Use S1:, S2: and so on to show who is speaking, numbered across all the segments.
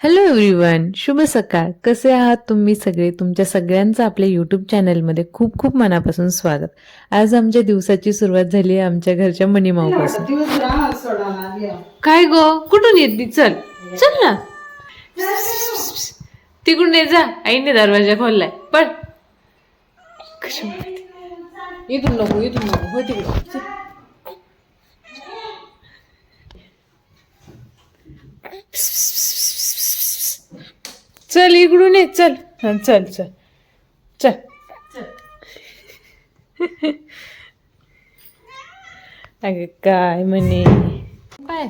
S1: Hello everyone, शुभ सकाळ. कसे आहात तुम्ही सगळे? तुमच्या सगळ्यांचं आपल्या यूट्यूब चॅनलमध्ये खूप खूप मनापासून स्वागत. आज आमच्या दिवसाची सुरुवात झाली आहे आमच्या घरच्या मनीमाऊपासून. काय गो, कुठून येत ती? चल चल ना, तिकडून ये जा. आईने दरवाजा खोललाय. पण इथून नको, इथून नको, हो तिकडे. चल इकडून ये, चल चल चल चल. अगे काय म्हणे, काय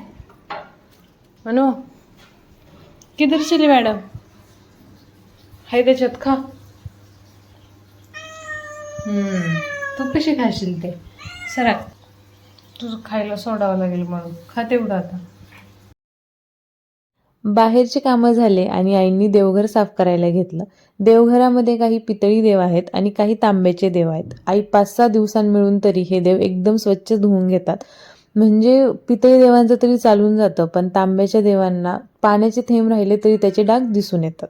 S1: म्हणू, किधर चली मॅडम? हाय त्याच्यात खा. तू कशी खाशील ते? सरा तुझं खायला सोडावं लागेल म्हणून खा तेवढं आता. बाहेरचे कामं झाले आणि आईंनी देवघर साफ करायला घेतलं. देवघरामध्ये काही पितळी देव आहेत आणि काही तांब्याचे देव आहेत. आई 5-6 दिवसांमिळून तरी हे देव एकदम स्वच्छ धुवून घेतात. म्हणजे पितळी देवांचं तरी चालून जातं, पण तांब्याच्या देवांना पाण्याचे थेंब राहिले तरी त्याचे डाग दिसून येतात.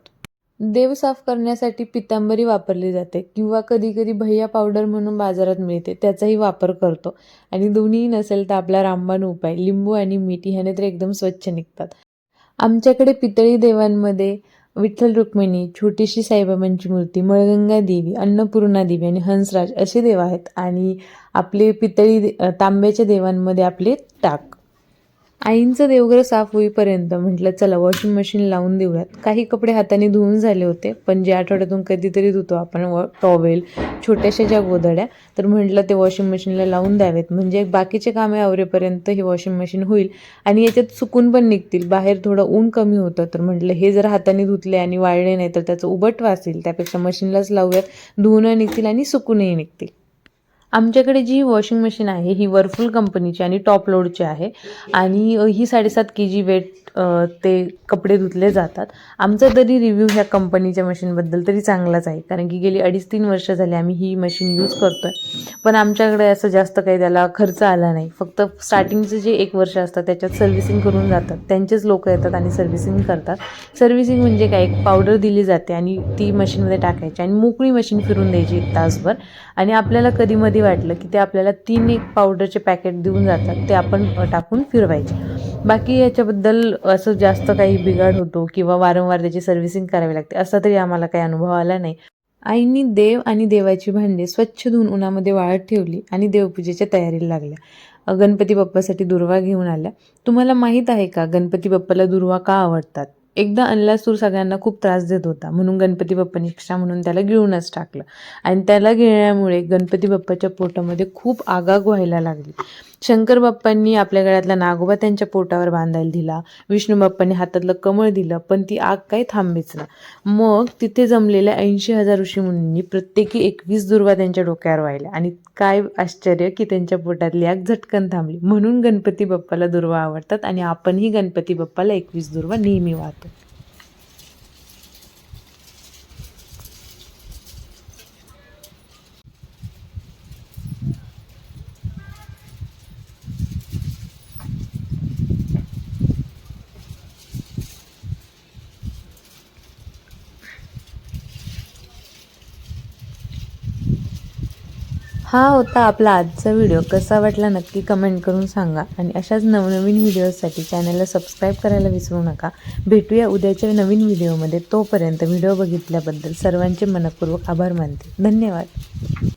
S1: देव साफ करण्यासाठी पितांबरी वापरली जाते किंवा कधी कधी भैया पावडर म्हणून बाजारात मिळते, त्याचाही वापर करतो. आणि दोन्ही नसेल तर आपला रामबाण उपाय, लिंबू आणि मीठ ह्याने तर एकदम स्वच्छ निघतात. आमच्याकडे पितळी देवांमध्ये विठ्ठल रुक्मिणी, छोटीशी साईबाबांची मूर्ती, मळगंगा देवी, अन्नपूर्णा देवी आणि हंसराज असे देव आहेत. आणि आपले तांब्याच्या देवांमध्ये आपले टाक. आईंचं देवघर साफ होईपर्यंत म्हटलं चला वॉशिंग मशीन लावून देऊयात. काही कपडे हाताने धुवून झाले होते, पण जे आठवड्यातून कधीतरी धुतो आपण टॉवेल, छोट्याशा ज्या गोधड्या, तर म्हटलं ते वॉशिंग मशीनला लावून द्यावेत. म्हणजे बाकीचे कामे आवरेपर्यंत हे वॉशिंग मशीन होईल आणि याच्यात सुकून पण निघतील. बाहेर थोडं ऊन कमी होतं, तर म्हटलं हे जर हाताने धुतले आणि वाळले नाही तर त्याचं उबट वासेल, त्यापेक्षा मशीनलाच लावूयात. धुवून निघतील आणि सुकूनही निघतील. आमच्याकडे जी वॉशिंग मशीन आहे ही वर्लपूल कंपनीची आणि टॉप लोडची आहे. आणि ही 7.5 kg वेट ते कपडे धुतले जातात. आमचा तरी रिव्ह्यू ह्या कंपनीच्या मशीनबद्दल तरी चांगलाच आहे, कारण की गेली 2.5-3 वर्ष झाली आम्ही ही मशीन यूज करतोय. पण आमच्याकडे असं जास्त काही त्याला खर्च आला नाही. फक्त स्टार्टिंगचं जे 1 वर्ष असतं त्याच्यात सर्व्हिसिंग करून जातात, त्यांचेच लोक येतात आणि सर्व्हिसिंग करतात. सर्व्हिसिंग म्हणजे काय, एक पावडर दिली जाते आणि ती मशीनमध्ये टाकायची आणि मोकळी मशीन फिरून द्यायची 1 तासभर. आणि आपल्याला कधी मध्ये वाटलं की ते आपल्याला 3 पावडरचे पॅकेट देऊन जातात, ते आपण टाकून फिरवायचे. बाकी याच्याबद्दल असं जास्त काही बिघाड होतो किंवा वारंवार त्याची सर्व्हिसिंग करावी लागते असा तरी आम्हाला काही अनुभव आला नाही. आईंनी देव आणि देवाची भांडे स्वच्छ धुवून उन्हामध्ये वाळत ठेवली आणि देवपूजेच्या तयारीला लागल्या. गणपती बाप्पासाठी दुर्वा घेऊन आल्या. तुम्हाला माहीत आहे का गणपती बाप्पाला दुर्वा का आवडतात? एकदा अनलासूर सगळ्यांना खूप त्रास देत होता, म्हणून गणपती बाप्पांनी शिक्षा म्हणून त्याला गिळूनच टाकलं. आणि त्याला गिळल्यामुळे गणपती बाप्पाच्या पोटामध्ये खूप आगाग व्हायला लागली. शंकर बाप्पांनी आपल्या गळ्यातला नागोबा त्यांच्या पोटावर बांधायला दिला. विष्णू बाप्पांनी हातातलं कमळ दिलं, पण ती आग काही थांबेच ना. मग तिथे जमलेल्या 80,000 ऋषीमुनींनी प्रत्येकी 21 दुर्वा त्यांच्या डोक्यावर वाहिल्या आणि काय आश्चर्य की त्यांच्या पोटातली आग झटकन थांबली. म्हणून गणपती बाप्पाला दुर्वा आवडतात आणि आपणही गणपती बाप्पाला 21 दुर्वा नेहमी वाहतो. हा होता आपला आजचा व्हिडिओ. कसा वाटला नक्की कमेंट करून सांगा आणि अशाच नवनवीन व्हिडिओसाठी चॅनलला सबस्क्राईब करायला विसरू नका. भेटूया उद्याच्या नवीन व्हिडिओमध्ये. तोपर्यंत व्हिडिओ बघितल्याबद्दल सर्वांचे मनःपूर्वक आभार मानते. धन्यवाद.